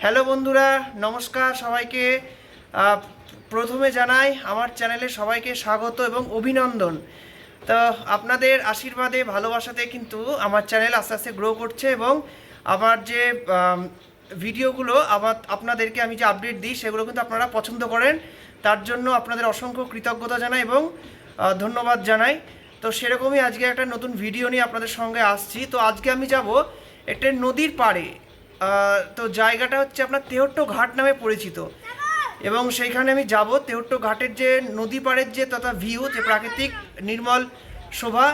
Hello বন্ধুরা, নমস্কার সবাইকে। প্রথমে জানাই আমার চ্যানেলে সবাইকে স্বাগত এবং অভিনন্দন। তো আপনাদের আশীর্বাদে ভালোবাসাতে কিন্তু আমার চ্যানেল আস্তে আস্তে গ্রো করছে এবং আমার যে ভিডিওগুলো আপনাদেরকে আমি যে আপডেট দিই সেগুলো কিন্তু আপনারা পছন্দ করেন। তার জন্য আপনাদের অসংখ্য কৃতজ্ঞতা জানাই এবং ধন্যবাদ জানাই। তো সেরকমই আজকে একটা নতুন ভিডিও নিয়ে আপনাদের সঙ্গে আসছি। তো আজকে আমি যাব একটা নদীর পাড়ে। তো জায়গাটা হচ্ছে আপনার তেহট্ট ঘাট নামে পরিচিত এবং সেইখানে আমি যাব। তেহট্ট ঘাটের যে নদী পাড়ের যে তথা ভিউ, যে প্রাকৃতিক নির্মল শোভা,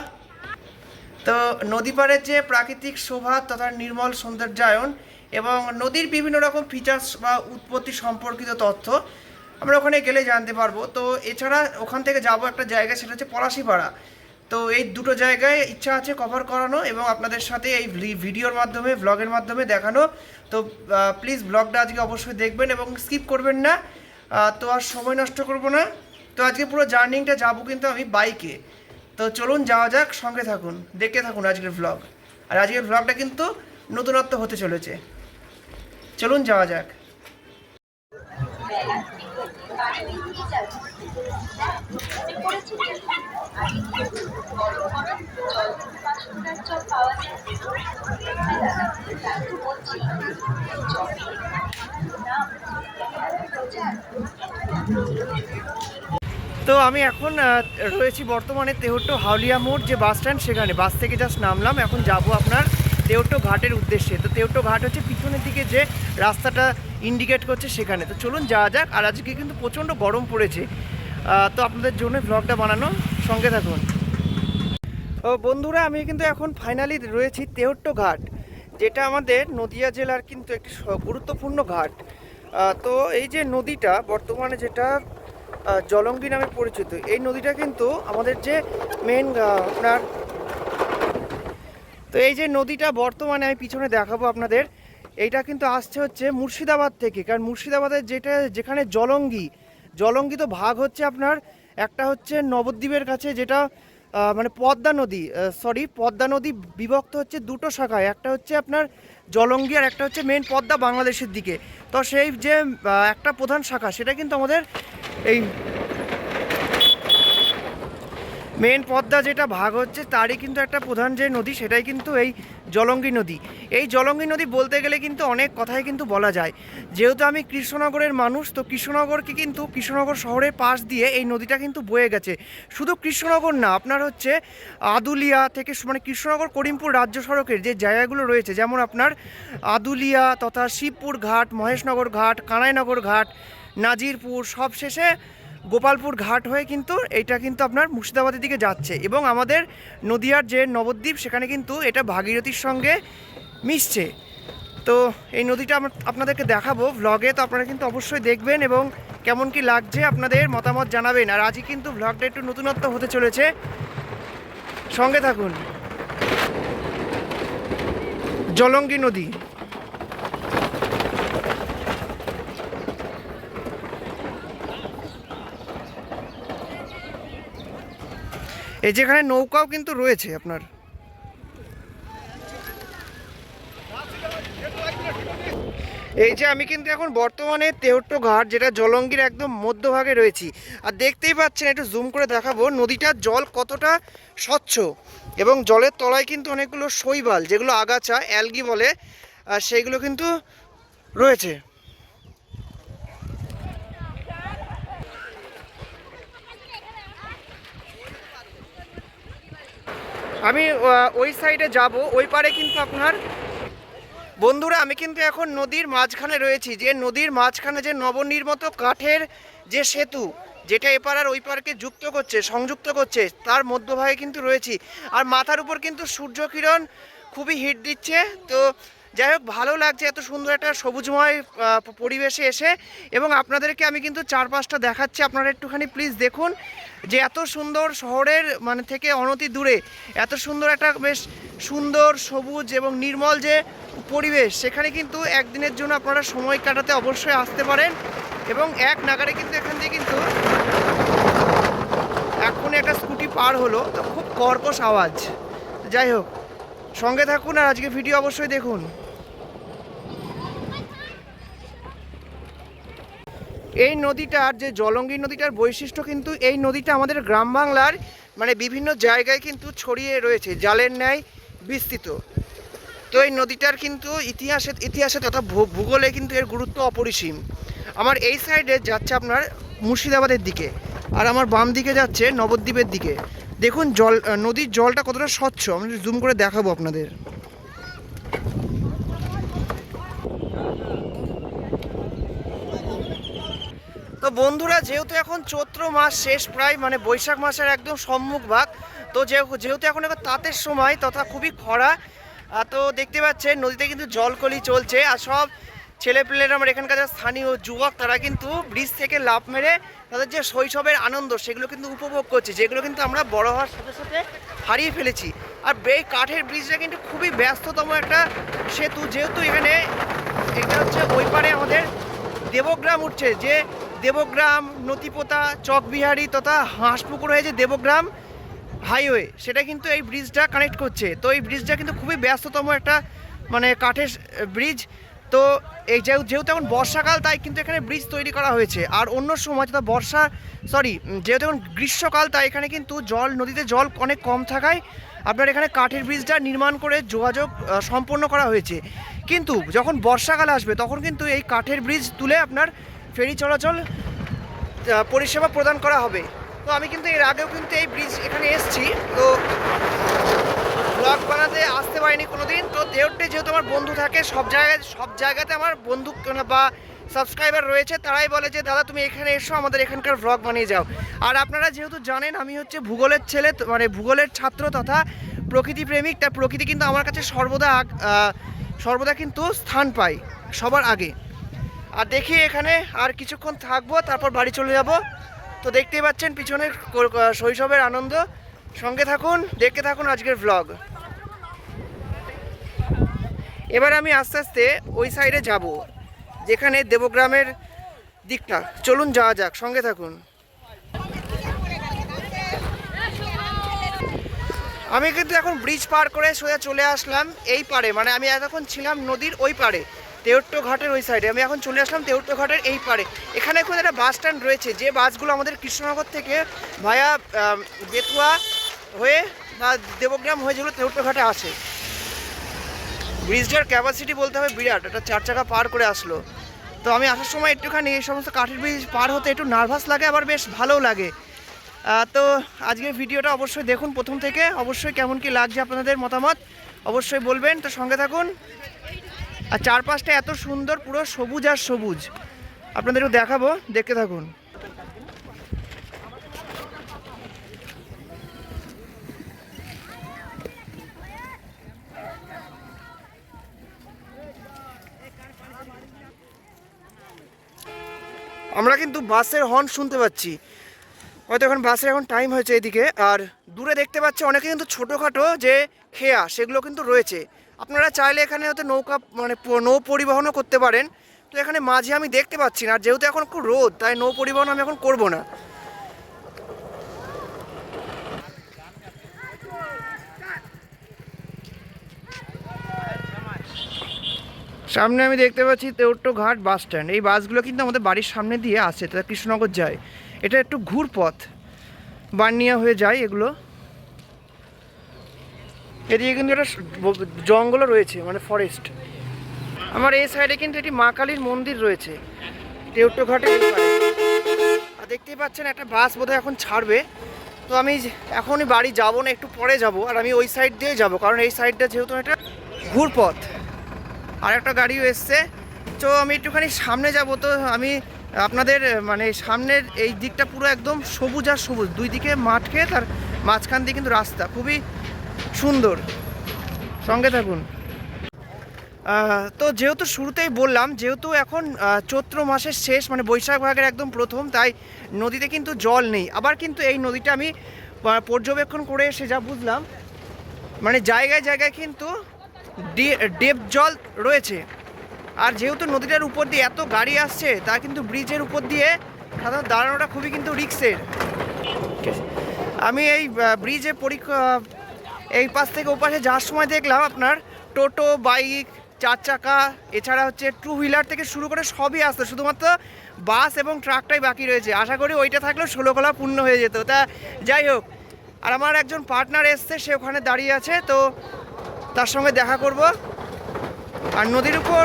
তো নদী পাড়ের যে প্রাকৃতিক শোভা তথা নির্মল সৌন্দর্যায়ন এবং নদীর বিভিন্ন রকম ফিচার্স বা উৎপত্তি সম্পর্কিত তথ্য আমরা ওখানে গেলে জানতে পারবো। তো এছাড়া ওখান থেকে যাব একটা জায়গা, সেটা হচ্ছে পলাশিপাড়া। তো এই দুটো জায়গায় ইচ্ছা আছে কভার করানো এবং আপনাদের সাথে এই ভিডিওর মাধ্যমে, ব্লগের মাধ্যমে দেখানো। তো প্লিজ ব্লগটা আজকে অবশ্যই দেখবেন এবং স্কিপ করবেন না। তো আর সময় নষ্ট করব না। তো আজকে পুরো জার্নিংটা যাবো কিন্তু আমি বাইকে। তো চলুন যাওয়া যাক, সঙ্গে থাকুন, দেখতে থাকুন আজকের ব্লগ। আর আজকের ব্লগটা কিন্তু নতুনত্ব হতে চলেছে। চলুন যাওয়া যাক। তো আমি এখন রয়েছি বর্তমানে তেহট্ট হাউলিয়া মোড় যে বাস স্ট্যান্ড, সেখানে বাস থেকে জাস্ট নামলাম। এখন যাব আপনার তেহট্ট ঘাটের উদ্দেশ্যে। তো তেহট্ট ঘাট হচ্ছে পিছনের দিকে যে রাস্তাটা ইন্ডিকেট করছে সেখানে। তো চলুন যাওয়া যাক। আর আজকে কিন্তু প্রচণ্ড গরম পড়েছে, তো আপনাদের জন্য ব্লগটা বানানো, সঙ্গে থাকুন। ও বন্ধুরা, আমি কিন্তু এখন ফাইনালি রয়েছি তেহট্ট ঘাট, যেটা আমাদের নদিয়া জেলার কিন্তু একটি গুরুত্বপূর্ণ ঘাট। তো এই যে নদীটা বর্তমানে যেটা জলঙ্গি নামে পরিচিত, এই নদীটা কিন্তু আমাদের যে মেন আপনার, তো এই যে নদীটা বর্তমানে আমি পিছনে দেখাবো আপনাদের, এইটা কিন্তু আসছে হচ্ছে মুর্শিদাবাদ থেকে। কারণ মুর্শিদাবাদের যেখানে জলঙ্গি তো ভাগ হচ্ছে আপনার, একটা হচ্ছে নবদ্বীপের কাছে, যেটা মানে পদ্মা নদী বিভক্ত হচ্ছে দুটো শাখায়। একটা হচ্ছে আপনার জলঙ্গি আর একটা হচ্ছে মেন পদ্মা বাংলাদেশের দিকে। তো সেই যে একটা প্রধান শাখা, সেটা কিন্তু আমাদের এই মেন পদ্মা যেটা ভাগ হচ্ছে তারই কিন্তু একটা প্রধান যে নদী, সেটাই কিন্তু এই জলঙ্গি নদী। এই জলঙ্গি নদী বলতে গেলে কিন্তু অনেক কথাই কিন্তু বলা যায়। যেহেতু আমি কৃষ্ণনগরের মানুষ, তো কৃষ্ণনগর শহরের পাশ দিয়ে এই নদীটা কিন্তু বয়ে গেছে। শুধু কৃষ্ণনগর না, আপনার হচ্ছে আদুলিয়া থেকে, মানে কৃষ্ণনগর করিমপুর রাজ্য সড়কের যে জায়গাগুলো রয়েছে, যেমন আপনার আদুলিয়া তথা শিবপুর ঘাট, মহেশনগর ঘাট, কানাইনগর ঘাট, নাজিরপুর, সব শেষে গোপালপুর ঘাট হয়ে কিন্তু এটা কিন্তু আপনার মুর্শিদাবাদের দিকে যাচ্ছে। এবং আমাদের নদিয়ার যে নবদ্বীপ, সেখানে কিন্তু এটা ভাগীরথীর সঙ্গে মিশছে। তো এই নদীটা আপনাদেরকে দেখাবো ভ্লগে। তো আপনারা কিন্তু অবশ্যই দেখবেন এবং কেমন কি লাগছে আপনাদের মতামত জানাবেন। আর আজই কিন্তু ভ্লগটা একটু নতুনত্ব হতে চলেছে, সঙ্গে থাকুন। জলঙ্গি নদী, এই যেখানে নৌকাও কিন্তু রয়েছে আপনার। এই যে আমি কিন্তু এখন বর্তমানে তেহট্ট ঘাট, যেটা জলঙ্গির একদম মধ্যভাগে রয়েছি। আর দেখতেই পাচ্ছেন, একটু জুম করে দেখাবো নদীটার জল কতটা স্বচ্ছ। এবং জলের তলায় কিন্তু অনেকগুলো শৈবাল, যেগুলো আগাছা অ্যালগি বলে, সেইগুলো কিন্তু রয়েছে। আমি ওই সাইডে যাব, ওই পারে কিন্তু আপনার বন্ধুরা, আমি কিন্তু এখন নদীর মাঝখানে রয়েছি। যে নদীর মাঝখানে যে নবনির্মিত কাঠের যে সেতু, যেটা এপার আর ওই পারকে সংযুক্ত করছে, তার মধ্যভাগে কিন্তু রয়েছি। আর মাথার উপর কিন্তু সূর্যকিরণ খুবই হিট দিচ্ছে। তো যাই হোক, ভালো লাগছে এত সুন্দর একটা সবুজময় পরিবেশে এসে। এবং আপনাদেরকে আমি কিন্তু চারপাশটা দেখাচ্ছি, আপনারা একটুখানি প্লিজ দেখুন যে এত সুন্দর শহরের মানে থেকে অনতি দূরে এত সুন্দর একটা বেশ সুন্দর সবুজ এবং নির্মল যে পরিবেশ, সেখানে কিন্তু একদিনের জন্য আপনারা সময় কাটাতে অবশ্যই আসতে পারেন। এবং এক নাগারে কিন্তু এখান থেকে কিন্তু এখনই একটা স্কুটি পার হলো, তো খুব কর্কশ আওয়াজ। যাই হোক, সঙ্গে থাকুন আর আজকে ভিডিও অবশ্যই দেখুন। এই নদীটার যে জলঙ্গি নদীটার বৈশিষ্ট্য কিন্তু এই নদীটা আমাদের গ্রাম বাংলার মানে বিভিন্ন জায়গায় কিন্তু ছড়িয়ে রয়েছে, জালের ন্যায় বিস্তৃত। তো এই নদীটার কিন্তু ইতিহাসে তথা ভূগোলে কিন্তু এর গুরুত্ব অপরিসীম। আমার এই সাইডে যাচ্ছে আপনার মুর্শিদাবাদের দিকে, আর আমার বাম দিকে যাচ্ছে নবদ্বীপের দিকে। দেখুন নদীর জলটা কতটা স্বচ্ছ, আমি জুম করে দেখাবো আপনাদের। তো বন্ধুরা, যেহেতু এখন চৈত্র মাস শেষ প্রায়, মানে বৈশাখ মাসের একদম সম্মুখ ভাগ, তো যেহেতু এখন তাঁতের সময় তথা খুবই খরা, তো দেখতে পাচ্ছেন নদীতে কিন্তু জলকলি চলছে। আর সব ছেলেপেলেরা আমার এখানকার যারা স্থানীয় যুবক, তারা কিন্তু ব্রিজ থেকে লাফ মেরে তাদের যে শৈশবের আনন্দ সেগুলো কিন্তু উপভোগ করছে, যেগুলো কিন্তু আমরা বড় হওয়ার সাথে সাথে হারিয়ে ফেলেছি। আর এই কাঠের ব্রিজটা কিন্তু খুবই ব্যস্ততম একটা সেতু, যেহেতু এখানে এটা হচ্ছে ওই পারে আমাদের দেবগ্রাম উঠছে, যে দেবগ্রাম, নতিপোতা, চকবিহারি তথা হাঁসপুকুর হয়ে যে দেবগ্রাম হাইওয়ে, সেটা কিন্তু এই ব্রিজটা কানেক্ট করছে। তো এই ব্রিজটা কিন্তু খুবই ব্যস্ততম একটা মানে কাঠের ব্রিজ। তো এই যেহেতু এখন বর্ষাকাল, তাই কিন্তু এখানে ব্রিজ তৈরি করা হয়েছে। আর অন্য সময় তথা যেহেতু এখন গ্রীষ্মকাল, তাই এখানে কিন্তু নদীতে জল অনেক কম থাকায় আপনার এখানে কাঠের ব্রিজটা নির্মাণ করে যোগাযোগ সম্পন্ন করা হয়েছে। কিন্তু যখন বর্ষাকাল আসবে তখন কিন্তু এই কাঠের ব্রিজ তুলে আপনার ফেরি চলাচল পরিষেবা প্রদান করা হবে। তো আমি কিন্তু এর আগেও কিন্তু এই ব্রিজ এখানে এসেছি, তো ব্লগ বানাতে আসতে পারিনি কোনোদিন। তো দেওরটে যেহেতু আমার বন্ধু থাকে সব জায়গাতে আমার বন্ধু বা সাবস্ক্রাইবার রয়েছে, তারাই বলে যে দাদা তুমি এখানে এসো, আমাদের এখানকার ব্লগ বানিয়ে যাও। আর আপনারা যেহেতু জানেন আমি হচ্ছে ভূগোলের ছেলে, মানে ভূগোলের ছাত্র তথা প্রকৃতি প্রেমিক, তাই প্রকৃতি কিন্তু আমার কাছে সর্বদা কিন্তু স্থান পায় সবার আগে। আর দেখি এখানে আর কিছুক্ষণ থাকবো, তারপর বাড়ি চলে যাব। তো দেখতেই পাচ্ছেন পিছনের শৈশবের আনন্দ। সঙ্গে থাকুন, দেখতে থাকুন আজকের ব্লগ। এবার আমি আস্তে আস্তে ওই সাইডে যাব, যেখানে দেবগ্রামের দিকটা। চলুন যাওয়া যাক, সঙ্গে থাকুন। আমি কিন্তু এখন ব্রিজ পার করে সোজা চলে আসলাম এই পারে, মানে আমি এতক্ষণ ছিলাম নদীর ওই পারে, তেউট্টো ঘাটের ওই সাইডে। আমি এখন চলে আসলাম তেউট্টো ঘাটের এই পারে। এখানে এখন একটা বাস স্ট্যান্ড রয়েছে, যে বাসগুলো আমাদের কৃষ্ণনগর থেকে ভায়া বেতুয়া হয়ে বা দেবগ্রাম হয়ে যেগুলো তেউট্টো ঘাটে আসে। ব্রিজটার ক্যাপাসিটি বলতে হবে বিরাট, একটা 4 চাকা পার করে আসলো। তো আমি আসার সময় একটুখানি এই সমস্ত কাঠের ব্রিজ পার হতে একটু নার্ভাস লাগে, আবার বেশ ভালোও লাগে। তো আজকের ভিডিওটা অবশ্যই দেখুন প্রথম থেকে, অবশ্যই কেমন কি লাগছে আপনাদের মতামত অবশ্যই বলবেন। তো সঙ্গে থাকুন। আর চারপাশটা এত সুন্দর, পুরো সবুজ আর সবুজ, আপনাদেরও দেখাবো, দেখতে থাকুন। আমরা কিন্তু বাসের হর্ন শুনতে পাচ্ছি, হয়তো এখন বাসের টাইম হয়েছে এদিকে। আর দূরে দেখতে পাচ্ছি অনেকে কিন্তু ছোটোখাটো যে খেয়া সেগুলো কিন্তু রয়েছে। আপনারা চাইলে এখানে হয়তো নৌকা মানে নৌ পরিবহনও করতে পারেন। তো এখানে মাঝে আমি দেখতে পাচ্ছি না, যেহেতু এখন খুব রোদ, তাই নৌ পরিবহন আমি এখন করব না। সামনে আমি দেখতে পাচ্ছি তেউট্টো ঘাট বাস স্ট্যান্ড। এই বাসগুলো কিন্তু আমাদের বাড়ির সামনে দিয়ে আসে, তারা কৃষ্ণনগর যায়। এটা একটু ঘুরপথ, বানিয়া হয়ে যায় এগুলো। এদিকে কিন্তু একটা জঙ্গলও রয়েছে, মানে ফরেস্ট। আমার এই সাইডে কিন্তু একটি মা কালীর মন্দির রয়েছে তেউট্টো ঘাটে। আর দেখতেই পাচ্ছেন একটা বাস বোধহয় এখন ছাড়বে। তো আমি এখনই বাড়ি যাব না, একটু পরে যাব। আর আমি ওই সাইড দিয়ে যাব, কারণ এই সাইডটা যেহেতু একটা ঘুরপথ। আর একটা গাড়িও এসছে, তো আমি একটুখানি সামনে যাব। তো আমি আপনাদের মানে সামনের এই দিকটা পুরো একদম সবুজ আর সবুজ, দুই দিকে মাঠ খেয়ে, তার মাঝখান দিয়ে কিন্তু রাস্তা, খুবই সুন্দর। সঙ্গে থাকুন। তো যেহেতু শুরুতেই বললাম, যেহেতু এখন চৈত্র মাসের শেষ, মানে বৈশাখ ভাগের একদম প্রথম, তাই নদীতে কিন্তু জল নেই। আবার কিন্তু এই নদীটা আমি পর্যবেক্ষণ করে এসে যা বুঝলাম, মানে জায়গায় জায়গায় কিন্তু ডেপ জল রয়েছে। আর যেহেতু নদীটার উপর দিয়ে এত গাড়ি আসছে, তা কিন্তু ব্রিজের উপর দিয়ে সাধারণত দাঁড়ানোটা খুবই কিন্তু রিস্কের। আমি এই ব্রিজে এই পাশ থেকে ওপাশে যাওয়ার সময় দেখলাম আপনার টোটো, বাইক, 4 চাকা, এছাড়া হচ্ছে টু হুইলার থেকে শুরু করে সবই আসতো, শুধুমাত্র বাস এবং ট্রাকটাই বাকি রয়েছে। আশা করি ওইটা থাকলেও 16 খোলা পূর্ণ হয়ে যেত। তা যাই হোক, আর আমার একজন পার্টনার এসছে, সে ওখানে দাঁড়িয়ে আছে, তো তার সঙ্গে দেখা করব। আর নদীর উপর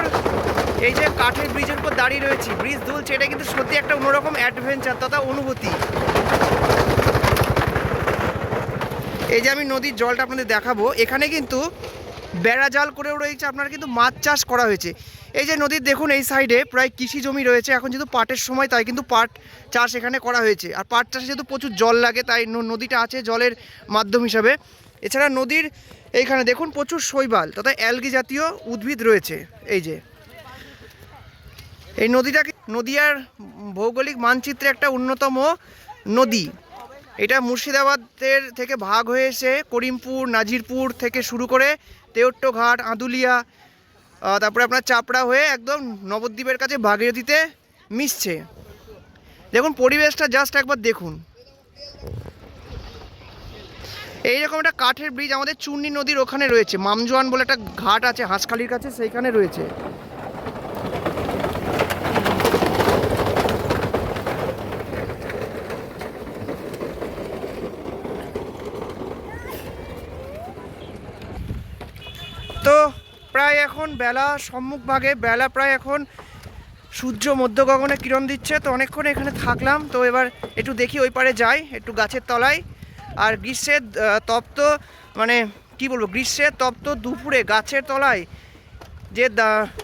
এই যে কাঠের ব্রিজের উপর দাঁড়িয়ে রয়েছি, ব্রিজ দুলছে, এটা কিন্তু সত্যি একটা অন্যরকম অ্যাডভেঞ্চার তথা অনুভূতি। এই যে আমি নদীর জলটা আপনাদের দেখাবো, এখানে কিন্তু বেড়া জাল করেও রয়েছে, আপনার কিন্তু মাছ চাষ করা হয়েছে। এই যে নদীর দেখুন এই সাইডে প্রায় কৃষি জমি রয়েছে, এখন যেহেতু পাটের সময় তাই কিন্তু পাট চাষ এখানে করা হয়েছে। আর পাট চাষে যেহেতু প্রচুর জল লাগে তাই নদীটা আছে জলের মাধ্যম হিসাবে। এছাড়া নদীর এইখানে দেখুন প্রচুর শৈবাল তথা অ্যালগি জাতীয় উদ্ভিদ রয়েছে। এই যে এই নদীটাকে নদীয়ার ভৌগোলিক মানচিত্রে একটা অন্যতম নদী। এটা মুর্শিদাবাদের থেকে ভাগ হয়ে এসে করিমপুর, নাজিরপুর থেকে শুরু করে তেহট্টঘাট, আদুলিয়া, তারপরে আপনার চাপড়া হয়ে একদম নবদ্বীপের কাছে ভাগীরথীতে মিশছে। দেখুন পরিবেশটা জাস্ট একবার দেখুন। এইরকম একটা কাঠের ব্রিজ আমাদের চূর্ণী নদীর ওখানে রয়েছে, মামজোয়ান বলে একটা ঘাট আছে হাঁসখালির কাছে, সেইখানে রয়েছে। তো প্রায় এখন বেলা সম্মুখভাগে, বেলা প্রায় এখন সূর্য মধ্য গগনে কিরণ দিচ্ছে, তো অনেকক্ষণ এখানে থাকলাম। তো এবার একটু দেখি ওই পারে যাই, একটু গাছের তলায়। আর গ্রীষ্মের তপ্ত মানে কি বলবো, গ্রীষ্মের তপ্ত দুপুরে গাছের তলায় যে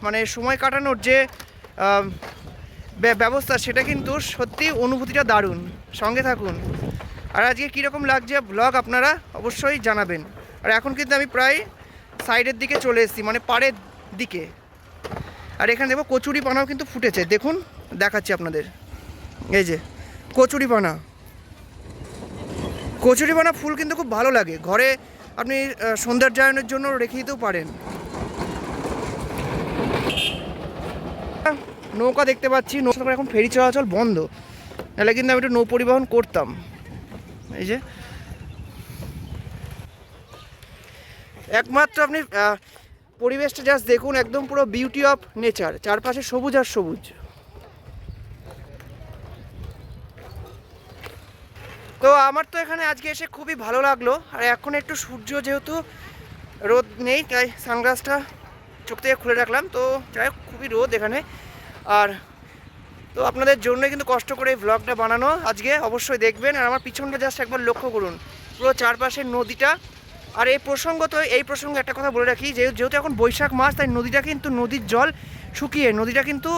মানে সময় কাটানোর যে ব্যবস্থা, সেটা কিন্তু সত্যি অনুভূতিটা দারুণ। সঙ্গে থাকুন। আর আজকে কীরকম লাগছে ব্লগ আপনারা অবশ্যই জানাবেন। আর এখন কিন্তু আমি প্রায় সাইডের দিকে চলে এসেছি, মানে পাড়ের দিকে। আর এখানে দেখো কচুরি পানাও কিন্তু ফুটেছে, দেখুন দেখাচ্ছি আপনাদের। এই যে কচুরি পানা ফুল কিন্তু খুব ভালো লাগে, ঘরে আপনি সৌন্দর্যায়নের জন্য রেখে দিতেও পারেন। নৌকা দেখতে পাচ্ছি, নৌকা এখন ফেরি চলাচল বন্ধ, নাহলে কিন্তু আমি একটু নৌ পরিবহন করতাম। এই যে একমাত্র আপনি পরিবেশটা জাস্ট দেখুন, একদম পুরো বিউটি অফ নেচার, চারপাশে সবুজ আর সবুজ। তো আমার তো এখানে আজকে এসে খুবই ভালো লাগলো। আর এখন একটু সূর্য যেহেতু রোদ নেই, তাই সানগ্লাসটা চোখ থেকে খুলে রাখলাম। তো যাই হোক, খুবই রোদ এখানে। আর তো আপনাদের জন্য কিন্তু কষ্ট করে এই ভ্লগটা বানানো আজকে, অবশ্যই দেখবেন। আর আমার পিছনটা জাস্ট একবার লক্ষ্য করুন, পুরো চারপাশের নদীটা। আর এই প্রসঙ্গে একটা কথা বলে রাখি, যেহেতু এখন বৈশাখ মাস, তাই নদীটা কিন্তু নদীর জল শুকিয়ে নদীটা কিন্তু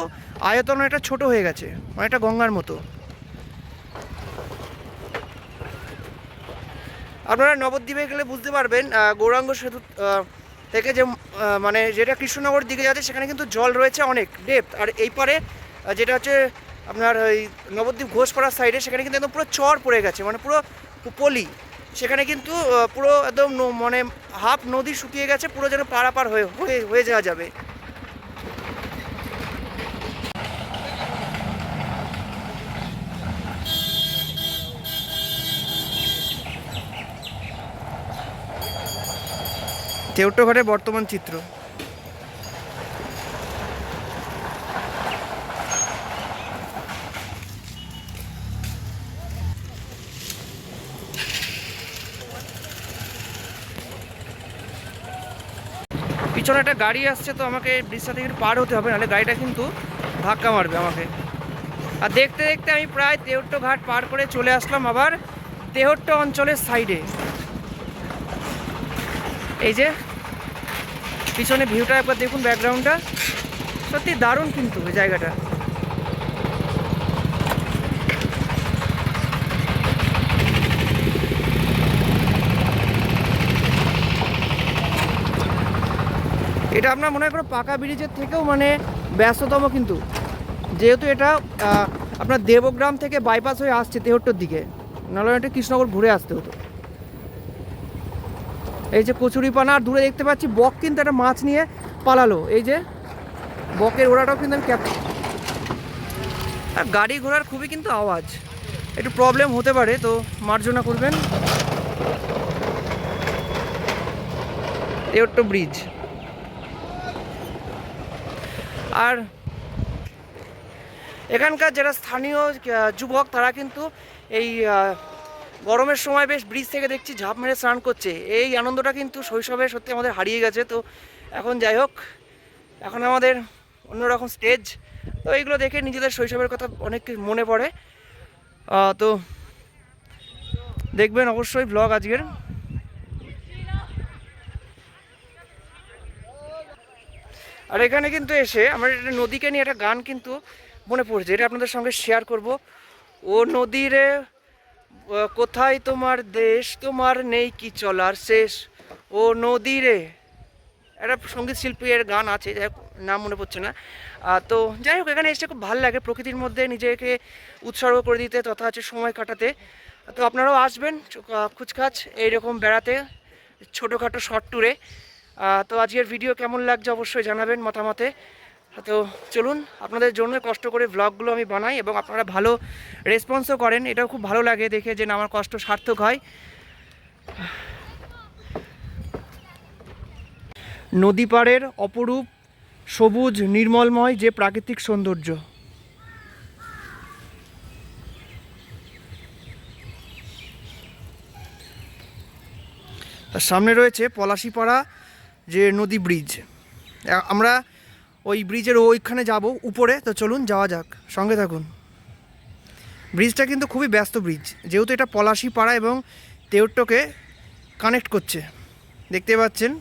আয়তন একটা ছোট হয়ে গেছে, অনেকটা গঙ্গার মতো। আপনারা নবদ্বীপে গেলে বুঝতে পারবেন, গৌরাঙ্গ সেতু থেকে যে মানে যেটা কৃষ্ণনগর দিকে যাচ্ছে, সেখানে কিন্তু জল রয়েছে অনেক ডেপথ। আর এই পারে যেটা হচ্ছে আপনার ওই নবদ্বীপ ঘোষপাড়ার সাইডে, সেখানে কিন্তু একদম পুরো চর পড়ে গেছে, মানে পুরো পলি। সেখানে কিন্তু পুরো একদম মানে হাফ নদী শুকিয়ে গেছে, পুরো যেন পারাপার হয়ে যাওয়া যাবে। তেহট্টঘাটের বর্তমান চিত্র। পিছনে একটা গাড়ি আসছে, তো আমাকে ব্রিজটা থেকে পার হতে হবে, নাহলে গাড়িটা কিন্তু ধাক্কা মারবে আমাকে। আর দেখতে দেখতে আমি প্রায় তেহট্টঘাট পার করে চলে আসলাম আবার তেহট্ট অঞ্চলের সাইডে। এই যে পিছনে ভিউটা একবার দেখুন, ব্যাকগ্রাউন্ডটা সত্যি দারুণ কিন্তু এই জায়গাটা। এটা আপনার মনে হয় কোনো পাকা ব্রিজের থেকেও মানে ব্যস্ততম, কিন্তু যেহেতু এটা আপনার দেবগ্রাম থেকে বাইপাস হয়ে আসছে তেহট্টর দিকে, নাহলে এটা কৃষ্ণনগর ঘুরে আসতে হতো। এই যে কচুরিপানা, আর দূরে দেখতে পাচ্ছি বক কিন্তু একটা মাছ নিয়ে পালালো। এই যে বকের ওড়াটাও কিন্তু আমি ক্যাপচার। আর গাড়ি ঘোড়ার খুবই কিন্তু আওয়াজ, একটু প্রবলেম হতে পারে, তো মার্জনা করবেন। তেহট্ট ব্রিজ আর এখানকার যারা স্থানীয় যুবক তারা কিন্তু এই গরমের সময় বেশ ব্রিজ থেকে দেখছি ঝাঁপ মেরে স্নান করছে। এই আনন্দটা কিন্তু শৈশবে সত্যি আমাদের হারিয়ে গেছে। তো এখন যাই হোক, এখন আমাদের অন্যরকম স্টেজ। তো এইগুলো দেখে নিজেদের শৈশবের কথা অনেক মনে পড়ে। তো দেখবেন অবশ্যই ব্লগ আজকের। আর এখানে কিন্তু এসে আমার একটা নদীকে নিয়ে একটা গান কিন্তু মনে পড়ছে, এটা আপনাদের সঙ্গে শেয়ার করব। ও নদীরে কোথায় তোমার দেশ, তোমার নেই কি চলার শেষ, ও নদীরে। একটা সঙ্গীত শিল্পীর গান আছে, নাম মনে পড়ছে না। তো যাই হোক, এখানে এসে খুব ভালো লাগে প্রকৃতির মধ্যে নিজেকে উৎসর্গ করে দিতে তথা হচ্ছে সময় কাটাতে। তো আপনারাও আসবেন কুচকাচ এইরকম বেড়াতে ছোটোখাটো শর্ট ট্যুরে। তো আজকের ভিডিও কেমন লাগছে অবশ্যই জানাবেন মতামতে। তো চলুন, আপনাদের জন্য কষ্ট করে ব্লগগুলো আমি বানাই এবং আপনারা ভালো রেসপন্সও করেন, এটাও খুব ভালো লাগে দেখে যে না আমার কষ্ট সার্থক হয়। নদী পাড়ের অপরূপ সবুজ নির্মলময় যে প্রাকৃতিক সৌন্দর্য। তার সামনে রয়েছে পলাশিপাড়া যে নদী ব্রিজ। আমরা ওই ব্রিজের ওইখানে যাব উপরে। তো চলুন যাওয়া যাক, সঙ্গে থাকুন। ব্রিজটা কিন্তু খুবই ব্যস্ত ব্রিজ, যেহেতু এটা পলাশিপাড়া এবং তেওট্টকে কানেক্ট করছে। দেখতে পাচ্ছেন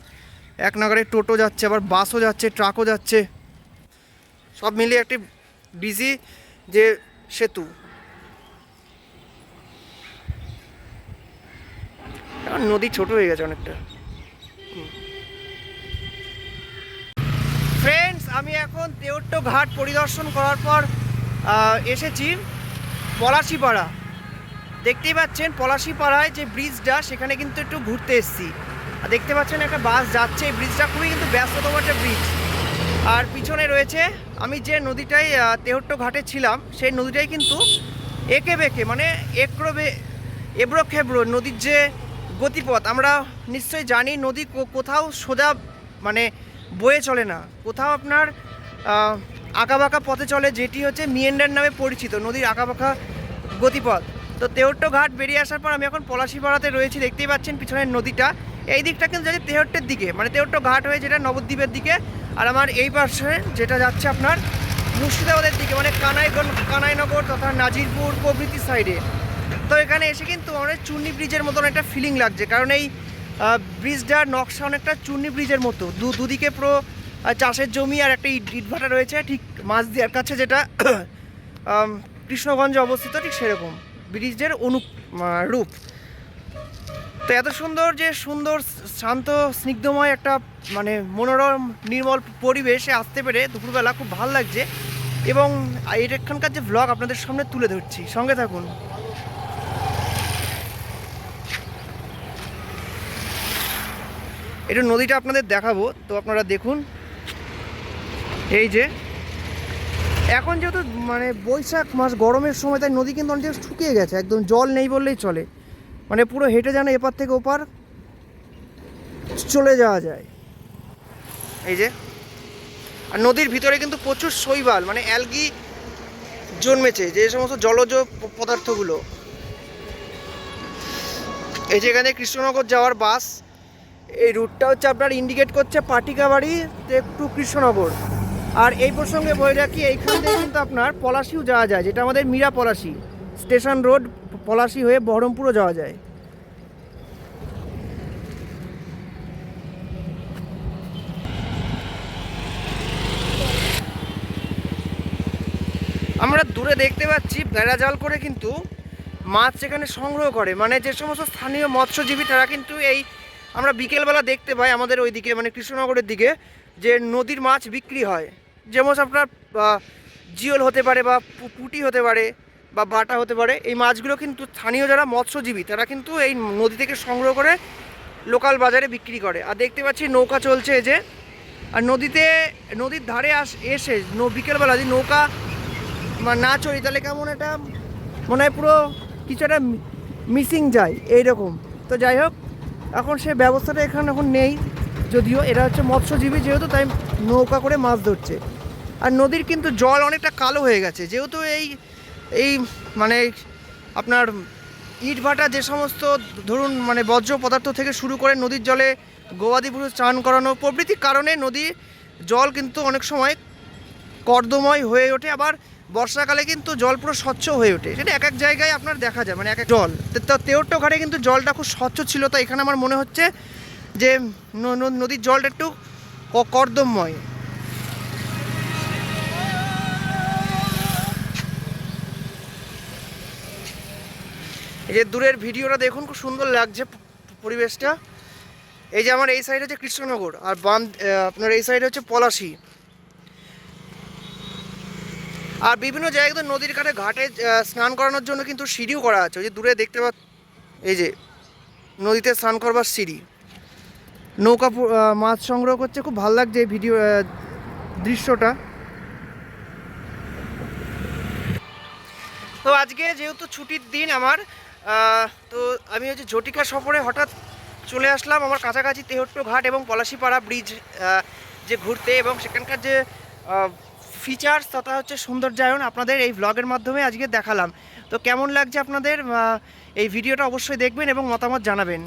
এক নাগারে টোটো যাচ্ছে, আবার বাসও যাচ্ছে, ট্রাকও যাচ্ছে, সব মিলিয়ে একটি বিজি যে সেতু। নদী ছোট হয়ে গেছে অনেকটা। ফ্রেন্ডস, আমি এখন তেওট্ট ঘাট পরিদর্শন করার পর এসেছি পলাশিপাড়া। দেখতেই পাচ্ছেন পলাশিপাড়ায় যে ব্রিজটা, সেখানে কিন্তু একটু ঘুরতে এসেছি। আর দেখতে পাচ্ছেন একটা বাস যাচ্ছে। এই ব্রিজটা খুবই কিন্তু ব্যস্ততম একটা ব্রিজ। আর পিছনে রয়েছে আমি যে নদীটায় তেওট্ট ঘাটে ছিলাম, সেই নদীটাই কিন্তু এঁকে বেঁকে মানে এবড়ো খেবড়ো নদীর যে গতিপথ। আমরা নিশ্চয়ই জানি নদী কোথাও সোজা মানে বয়ে চলে না, কোথাও আপনার আঁকাবাঁকা পথে চলে, যেটি হচ্ছে মিয়েন্ডার নামে পরিচিত নদীর আঁকাবাঁকা গতিপথ। তো তেওট্ট ঘাট বেরিয়ে আসার পর আমি এখন পলাশিপাড়াতে রয়েছি। দেখতেই পাচ্ছেন পিছনের নদীটা। এই দিকটা কিন্তু যাচ্ছে তেওট্টের দিকে, মানে তেওট্ট ঘাট হয়ে যেটা নবদ্বীপের দিকে। আর আমার এই পাশে যেটা যাচ্ছে আপনার মুর্শিদাবাদের দিকে, মানে কানাইনগর তথা নাজিরপুর প্রভৃতি সাইডে। তো এখানে এসে কিন্তু অনেক চূর্ণি ব্রিজের মতন একটা ফিলিং লাগছে, কারণ এই ব্রিজটার নকশা অনেকটা চূর্ণি ব্রিজের মতো। দুদিকে পুরো চাষের জমি আর একটা ইটভাটা রয়েছে ঠিক মাঝদিয়ার কাছে, যেটা কৃষ্ণগঞ্জে অবস্থিত, ঠিক সেরকম ব্রিজের রূপ। তো এত সুন্দর যে সুন্দর শান্ত স্নিগ্ধময় একটা মানে মনোরম নির্মল পরিবেশে আসতে পেরে দুপুরবেলা খুব ভালো লাগছে। এবং এখানকার যে ব্লগ আপনাদের সামনে তুলে ধরছি, সঙ্গে থাকুন। এটা নদীটা আপনাদের দেখাবো, তো আপনারা দেখুন। এই যে এখন যেহেতু মানে বৈশাখ মাস, গরমের সময়, তাই নদী কিন্তু অনেক শুকিয়ে গেছে, একদম জল নেই বললেই চলে। মানে পুরো হেঁটে যেন এপার থেকে ওপার চলে যাওয়া যায়। এই যে, আর নদীর ভিতরে কিন্তু প্রচুর শৈবাল মানে অ্যালগি জন্মেছে, যে সমস্ত জলজ পদার্থগুলো। এই যে এখানে কৃষ্ণনগর যাওয়ার বাস, এই রুটটা হচ্ছে আপনার ইন্ডিকেট করছে পাটিকাবাড়ি টু কৃষ্ণনগর। আর এই প্রসঙ্গে বলে রাখি, এইখান থেকে কিন্তু আপনার পলাশিও যাওয়া যায়, যেটা আমাদের মীরা পলাশি স্টেশন রোড, পলাশি হয়ে বহরমপুরও যাওয়া যায়। আমরা দূরে দেখতে পাচ্ছি বেড়া জাল করে কিন্তু মাছ সেখানে সংগ্রহ করে, মানে যে সমস্ত স্থানীয় মৎস্যজীবী তারা কিন্তু এই আমরা বিকেলবেলা দেখতে পাই আমাদের ওই দিকে মানে কৃষ্ণনগরের দিকে, যে নদীর মাছ বিক্রি হয়। যেমন আপনার জিওল হতে পারে বা পুঁটি হতে পারে বা বাটা হতে পারে। এই মাছগুলো কিন্তু স্থানীয় যারা মৎস্যজীবী তারা কিন্তু এই নদী থেকে সংগ্রহ করে লোকাল বাজারে বিক্রি করে। আর দেখতে পাচ্ছি নৌকা চলছে এই যে। আর নদীর ধারে এসে বিকেলবেলা যদি নৌকা না চড়ি তাহলে কেমন একটা মনে হয় পুরো কিছু একটা মিসিং যায় এইরকম। তো যাই হোক, এখন সে ব্যবস্থাটা এখন নেই, যদিও এরা হচ্ছে মৎস্যজীবী যেহেতু, তাই নৌকা করে মাছ ধরছে। আর নদীর কিন্তু জল অনেকটা কালো হয়ে গেছে, যেহেতু এই এই মানে আপনার ইট ভাটা যে সমস্ত ধরুন মানে বর্জ্য পদার্থ থেকে শুরু করে নদীর জলে গবাদি পশু স্নান করানো প্রভৃতি কারণে নদীর জল কিন্তু অনেক সময় কর্দময় হয়ে ওঠে, আবার বর্ষাকালে কিন্তু জল পুরো স্বচ্ছ হয়ে ওঠে। সেটা এক এক জায়গায় আপনার দেখা যায়, মানে এক এক জল। তো তেওট্টো ঘাটে কিন্তু জলটা খুব স্বচ্ছ ছিল, তো এখানে আমার মনে হচ্ছে যে নদীর জলটা একটু কর্দমময়। এই যে দূরের ভিডিওটা দেখুন, খুব সুন্দর লাগছে পরিবেশটা। এই যে আমার এই সাইড হচ্ছে কৃষ্ণনগর, আর বাম আপনার এই সাইড হচ্ছে পলাশী। আর বিভিন্ন জায়গায় নদীর কাছে ঘাটে স্নান করানোর জন্য কিন্তু সিঁড়িও করা আছে। ওই যে দূরে দেখতে পাচ্ছেন, এই যে নদীতে স্নান করবার সিঁড়ি। নৌকা মাছ সংগ্রহ করছে, খুব ভালো লাগছে এই ভিডিও দৃশ্যটা। তো আজকে যেহেতু ছুটির দিন আমার, তো আমি হচ্ছে ঝটিকা সফরে হঠাৎ চলে আসলাম আমার কাছাকাছি তেওট্টো ঘাট এবং পলাশীপাড়া ব্রিজ যে ঘুরতে, এবং সেখানকার যে ফিচার্স তথা হচ্ছে সৌন্দর্যায়ন আপনাদের এই ব্লগের মাধ্যমে আজকে দেখালাম। তো কেমন লাগছে আপনাদের এই ভিডিওটা অবশ্যই দেখবেন এবং মতামত জানাবেন।